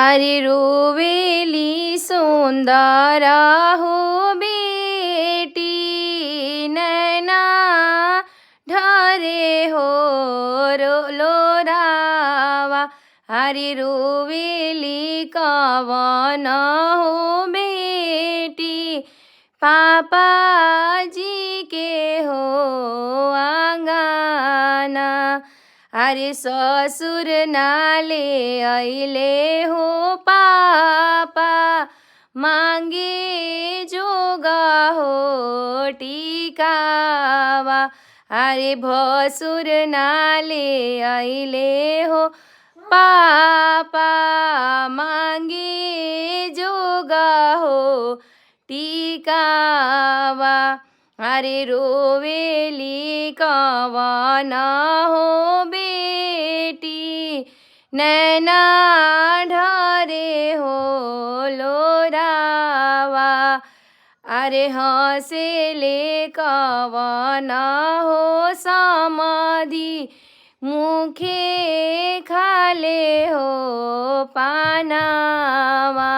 अरे रोवेली सुंदरा हो बेटी, नैना ढरे हो लोरावा। अरे रोवेली कवन हो बेटी, पापा जी के हो आंगना। अरे ससुर नाले अइले हो पापा, मांगे जोगा हो टिकावा। अरे भसुर नाले अइले हो पापा, मांगे जोगा हो टिकावा। अरे रोवेली कवन हो बेटी, नैना ढरे हो लोरावा। अरे हँसेले कवन हो समधी, मुखे खाले हो पानावा।